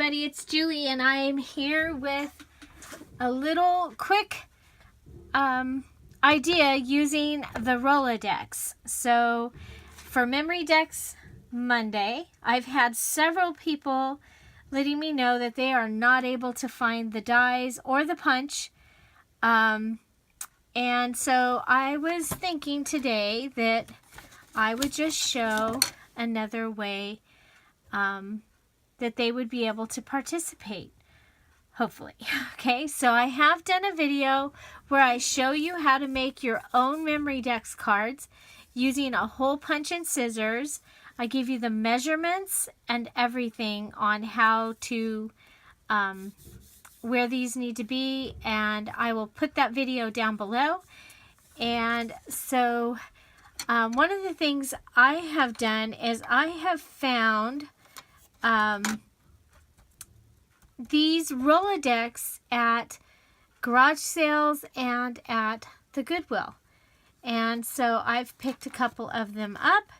everybody, it's Julie and I am here with a little quick idea using the Rolodex. So for Memory Dex Monday, I've had several people letting me know that they are not able to find the dies or the punch. And so I was thinking today that I would just show another way that they would be able to participate, hopefully. Okay, so I have done a video where I show you how to make your own Memory Dex cards using a hole punch and scissors. I give you the measurements and everything on how to, where these need to be, and I will put that video down below. And so one of the things I have done is I have found these Rolodex at garage sales and at the Goodwill. And so I've picked a couple of them up.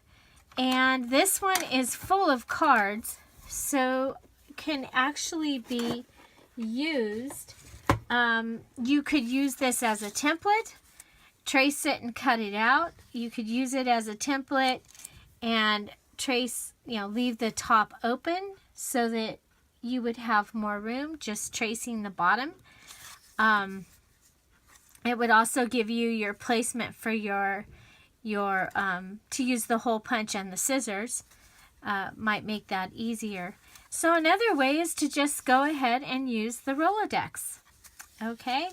And this one is full of cards, so can actually be used. You could use this as a template, trace it and cut it out. You could use it as a template and trace, leave the top open so that you would have more room, just tracing the bottom. It would also give you your placement for your to use the hole punch and the scissors. Might make that easier. So another way is to just go ahead and use the Rolodex. Okay.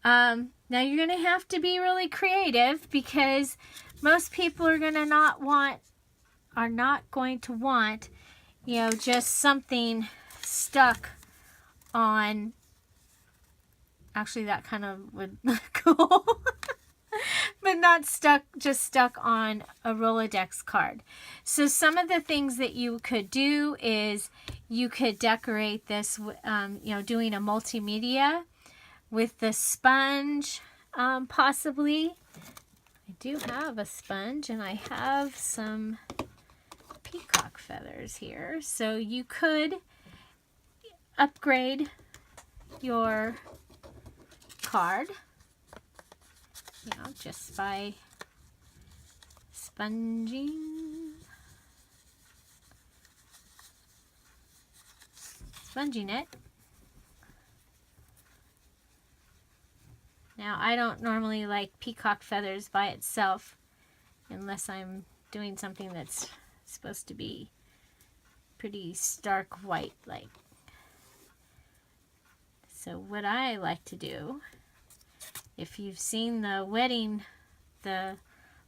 Now you're going to have to be really creative because most people are not going to want, just something stuck on. Actually, that kind of would look cool. But not just stuck on a Rolodex card. So some of the things that you could do is you could decorate this, doing a multimedia with the sponge, possibly. I do have a sponge and I have some peacock feathers here. So you could upgrade your card, just by sponging it. Now, I don't normally like peacock feathers by itself unless I'm doing something that's supposed to be pretty stark white like. So what I like to do, if you've seen the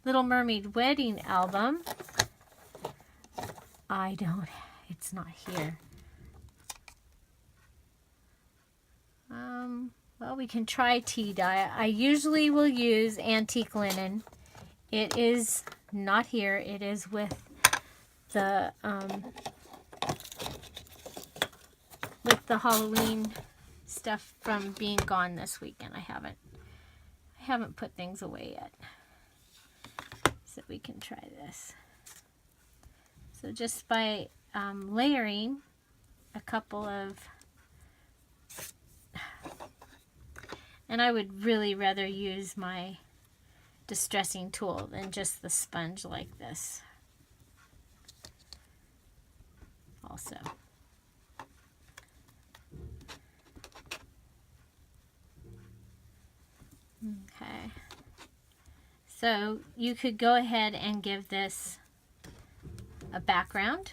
Little Mermaid wedding album, it's not here. Well, we can try tea dye. I usually will use antique linen. It is not here. It is with the Halloween stuff from being gone this weekend. I haven't put things away yet. So we can try this. So just by layering a couple of, and I would really rather use my distressing tool than just the sponge like this. Also. Okay, so you could go ahead and give this a background.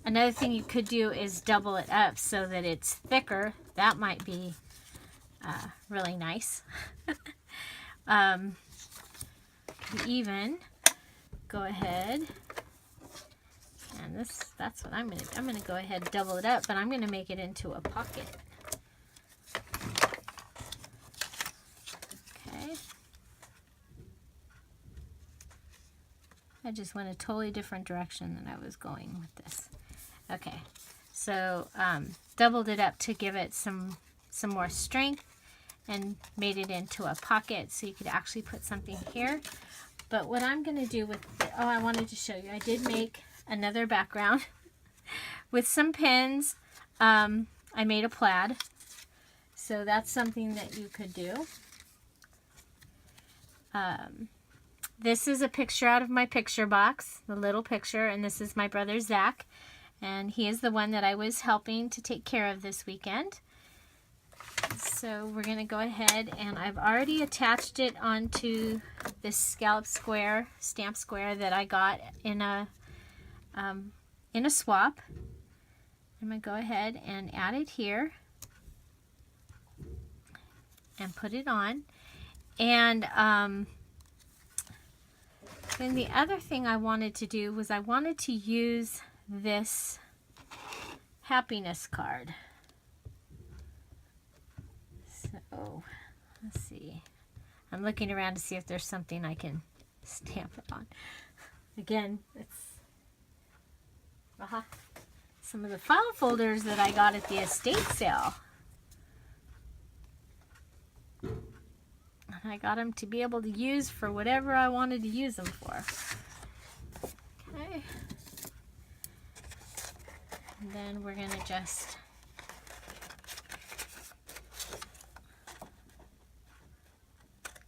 Another thing you could do is double it up so that it's thicker. That might be really nice. Even go ahead. And that's what I'm going to go ahead and double it up, but I'm going to make it into a pocket. Okay. I just went a totally different direction than I was going with this. Okay. So, doubled it up to give it some more strength and made it into a pocket so you could actually put something here. But what I'm going to do with, I wanted to show you. I did make another background with some pins. I made a plaid. So that's something that you could do. This is a picture out of my picture box, the little picture, and this is my brother Zach, and he is the one that I was helping to take care of this weekend. So we're going to go ahead, and I've already attached it onto this scallop square, stamp square that I got in a swap. I'm going to go ahead and add it here and put it on. And then the other thing I wanted to do was I wanted to use this happiness card. So, let's see. I'm looking around to see if there's something I can stamp it on. Again, it's some of the file folders that I got at the estate sale. And I got them to be able to use for whatever I wanted to use them for. Okay. And then we're going to just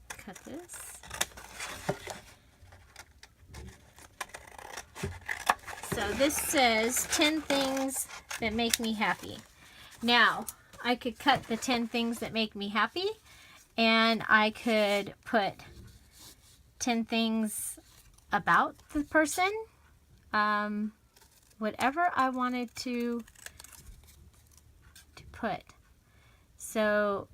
cut this. So this says 10 things that make me happy. Now, I could cut the 10 things that make me happy, and I could put 10 things about the person, whatever I wanted to put. So,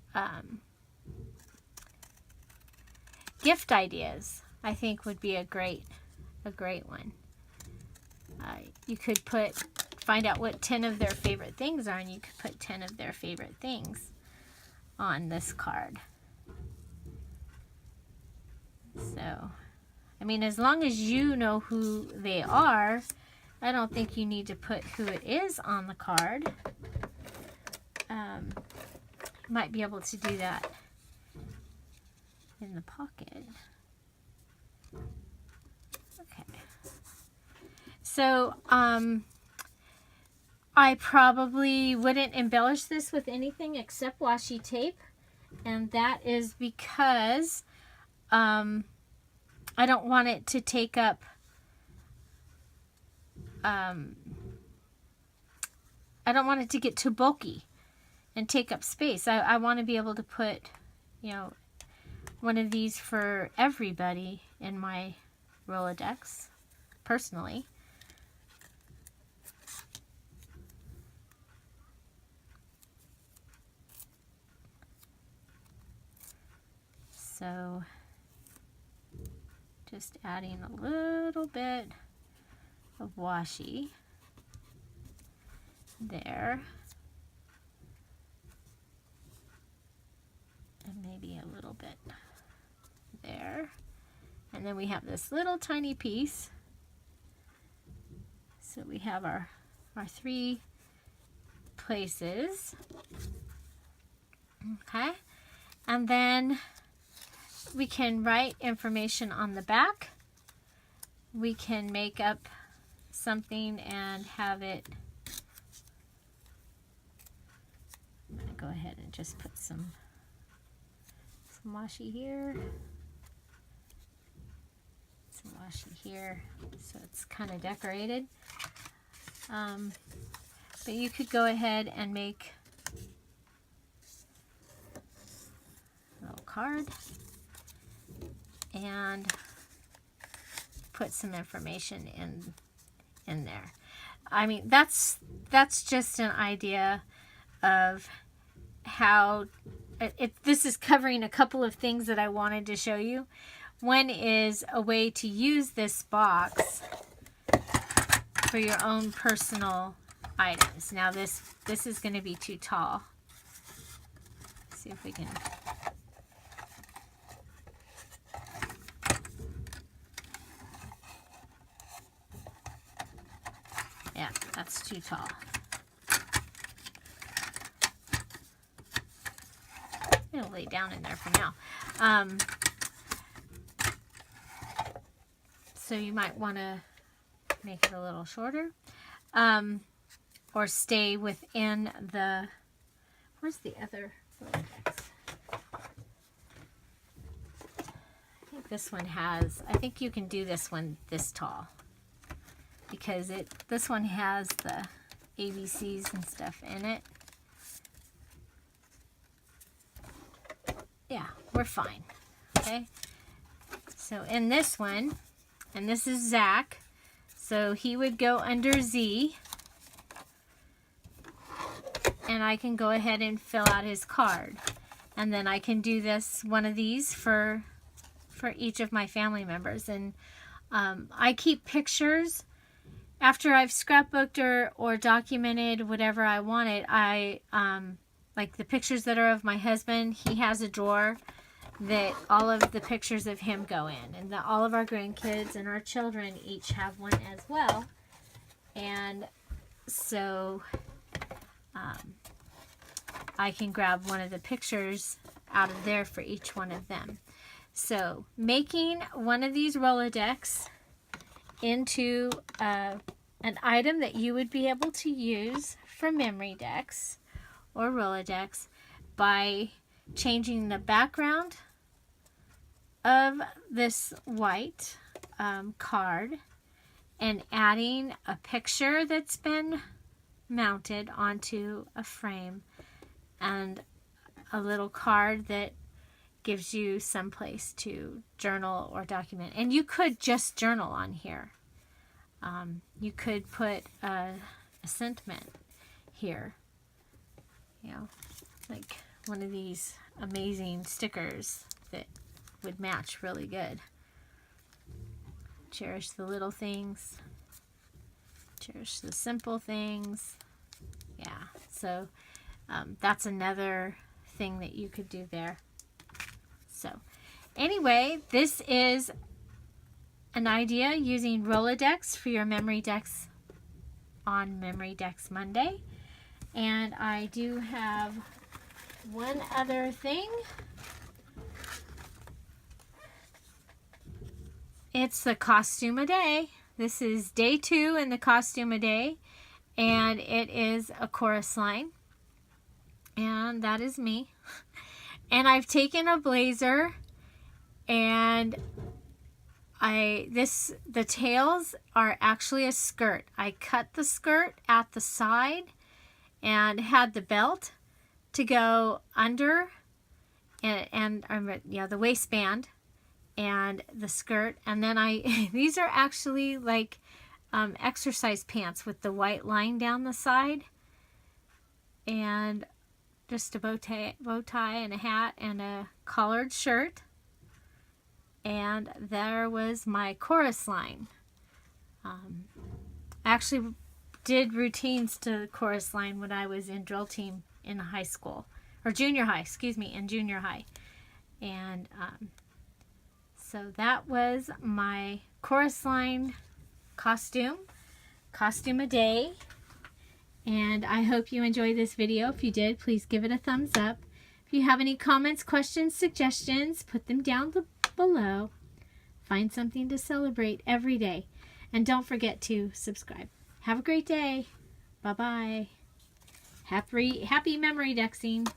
gift ideas, I think, would be a great one. You could find out what 10 of their favorite things are, and you could put 10 of their favorite things on this card. So, I mean, as long as you know who they are, I don't think you need to put who it is on the card. You might be able to do that in the pocket. Okay. So, I probably wouldn't embellish this with anything except washi tape, and that is because I don't want it to take up I don't want it to get too bulky and take up space. I want to be able to put, you know, one of these for everybody in my Rolodex, personally. So, just adding a little bit of washi there, and maybe a little bit there, and then we have this little tiny piece. So we have our 3 places. Okay, and then we can write information on the back. We can make up something and have it. I'm going to go ahead and just put some washi here, some washi here, so it's kind of decorated. But you could go ahead and make a little card and put some information in there. I mean, that's just an idea of how this is covering a couple of things that I wanted to show you. One is a way to use this box for your own personal items. Now this is going to be too tall. Let's see if we can. Yeah, that's too tall. It'll lay down in there for now. So you might want to make it a little shorter. Or stay within the... Where's the other Rolodex? I think this one has... I think you can do this one this tall. Because this one has the ABCs and stuff in it. Yeah, we're fine. Okay. So in this one, and this is Zach, so he would go under Z, and I can go ahead and fill out his card. And then I can do one of these for each of my family members. And I keep pictures after I've scrapbooked or documented whatever I wanted. Like the pictures that are of my husband, he has a drawer that all of the pictures of him go in. And all of our grandkids and our children each have one as well. And so I can grab one of the pictures out of there for each one of them. So making one of these Rolodex into an item that you would be able to use for Memory Dex or Rolodex by changing the background of this white card and adding a picture that's been mounted onto a frame and a little card that gives you some place to journal or document. And you could just journal on here. You could put a sentiment here, you know, like one of these amazing stickers that would match really good. Cherish the little things. Cherish the simple things. Yeah, so that's another thing that you could do there. So anyway, this is an idea using Rolodex for your Memory Dex on Memory Dex Monday. And I do have one other thing. It's the costume a day. This is day 2 in the costume a day, and it is AChorusline, and that is me. And I've taken a blazer, and the tails are actually a skirt. I cut the skirt at the side and had the belt to go under, and the waistband and the skirt, and then these are actually like exercise pants with the white line down the side, and just a bow tie and a hat and a collared shirt. And there was my AChorusline. I actually did routines to AChorusline when I was in drill team in high school, or junior high, in junior high. And so that was my AChorusline costume a day. And I hope you enjoyed this video. If you did, please give it a thumbs up. If you have any comments, questions, suggestions, put them down below. Find something to celebrate every day. And don't forget to subscribe. Have a great day. Bye-bye. Happy memory dexing.